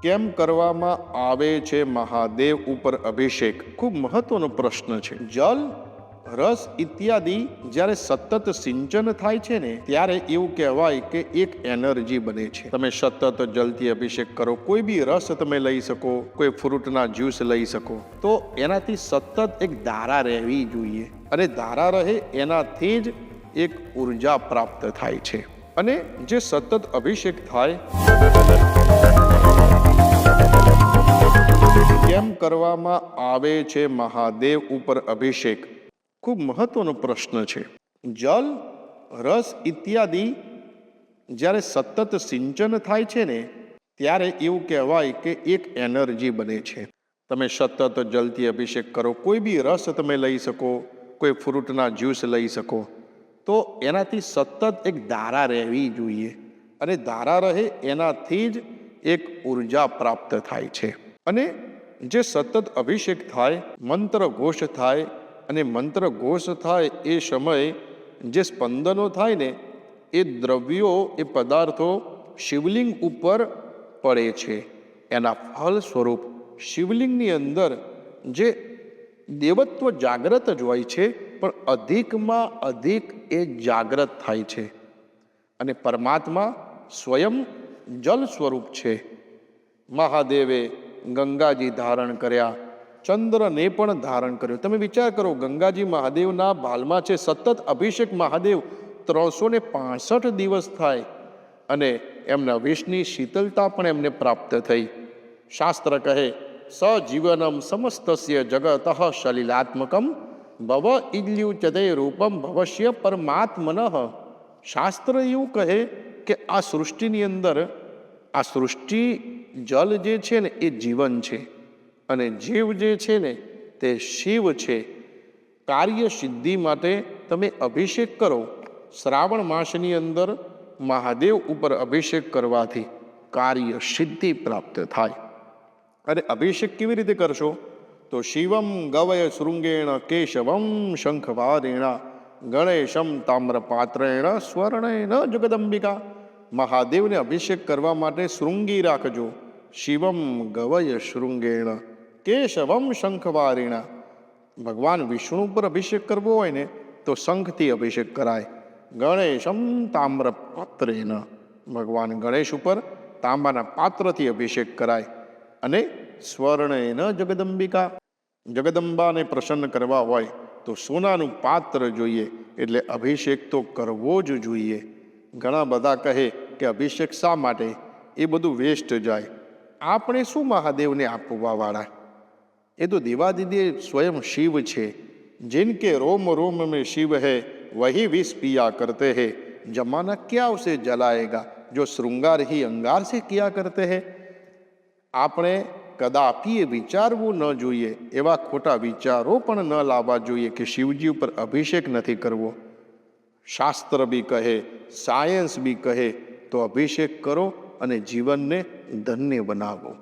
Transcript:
કેમ કરવામાં આવે છે મહાદેવ ઉપર અભિષેક? ખૂબ મહત્વનો પ્રશ્ન છે. જલ, રસ ઇત્યાદિ જ્યારે સતત સિંચન થાય છે ને ત્યારે એવું કહેવાય કે એક એનર્જી બને છે. તમે સતત જલથી અભિષેક કરો, કોઈ બી રસ તમે લઈ શકો, કોઈ ફ્રૂટના જ્યુસ લઈ શકો, તો એનાથી સતત એક ધારા રહેવી જોઈએ, અને ધારા રહે એનાથી જ એક ઉર્જા પ્રાપ્ત થાય છે. અને જે સતત અભિષેક થાય, કેમ કરવામાં આવે છે મહાદેવ ઉપર અભિષેક? ખૂબ મહત્વનો પ્રશ્ન છે. જલ, રસ ઇત્યાદિ જ્યારે સતત સિંચન થાય છે ને ત્યારે એવું કહેવાય કે એક એનર્જી બને છે. તમે સતત જલથી અભિષેક કરો, કોઈ બી રસ તમે લઈ શકો, કોઈ ફ્રૂટના જ્યુસ લઈ શકો, તો એનાથી સતત એક ધારા રહેવી જોઈએ, અને ધારા રહે એનાથી જ એક ઉર્જા પ્રાપ્ત થાય છે. અને જે સતત અભિષેક થાય, મંત્ર ઘોષ થાય, અને મંત્ર ઘોષ થાય એ સમયે જે સ્પંદનો થાય ને એ દ્રવ્યો, એ પદાર્થો શિવલિંગ ઉપર પડે છે. એના ફળ સ્વરૂપ શિવલિંગની અંદર જે દેવત્વ જાગ્રત જ હોય છે, પણ અધિકમાં અધિક એ જાગ્રત થાય છે. અને પરમાત્મા સ્વયં જલ સ્વરૂપ છે. મહાદેવે ગંગાજી ધારણ કર્યા, ચંદ્રને પણ ધારણ કર્યો. તમે વિચાર કરો, ગંગાજી મહાદેવના ભાલમાં છે. સતત અભિષેક મહાદેવ 365 દિવસ થાય, અને એમના વિષની શીતલતા પણ એમને પ્રાપ્ત થઈ. શાસ્ત્ર કહે, સજીવનમ સમસ્તસ્ય જગત સલિલાત્મકમ ભવ ઇલ્યુચતે રૂપમ ભવશ્ય પરમાત્મન. શાસ્ત્ર એવું કહે કે આ સૃષ્ટિની અંદર, આ સૃષ્ટિ જલ જે છે ને એ જીવન છે, અને જીવ જે છે ને તે શિવ છે. કાર્ય સિદ્ધિ માટે તમે અભિષેક કરો. શ્રાવણ માસની અંદર મહાદેવ ઉપર અભિષેક કરવાથી કાર્ય સિદ્ધિ પ્રાપ્ત થાય. અને અભિષેક કેવી રીતે કરશો? તો શિવમ ગવય શૃંગેણ કેશવમ શંખવારેણ ગણેશમ તામ્રપાત્રેણ સ્વર્ણેન જગદંબિકા. મહાદેવને અભિષેક કરવા માટે શૃંગી રાખજો. શિવમ ગવય શૃંગેણ કેશવમ શંખવારેણ. ભગવાન વિષ્ણુ પર અભિષેક કરવો હોય ને તો શંખથી અભિષેક કરાય. ગણેશમ તામ્રપાત્રેણ. ભગવાન ગણેશ ઉપર તાંબાના પાત્રથી અભિષેક કરાય. અને સ્વર્ણેન જગદંબિકા. જગદંબાને પ્રસન્ન કરવા હોય તો સોનાનું પાત્ર જોઈએ, એટલે અભિષેક તો કરવો જ જોઈએ. ઘણા બધા કહે કે અભિષેક શા માટે? એ બધું વેસ્ટ જાય. આપણે શું મહાદેવને આપવા વાળા? એ તો દેવાદિદેવ સ્વયં શિવ છે. जिनके रोम रोम में शिव है वही विष पिया करते हैं, जमाना क्या उसे जलाएगा जो श्रृंगार ही अंगार से किया करते हैं. આપણે કદાપી વિચારવું ન જોઈએ, એવા ખોટા વિચારો પણ ન લાવવા જોઈએ કે શિવજી ઉપર અભિષેક નથી કરવો. શાસ્ત્ર બી કહે, સાયન્સ બી કહે તો અભિષેક કરો અને જીવનને ધન્ય બનાવો.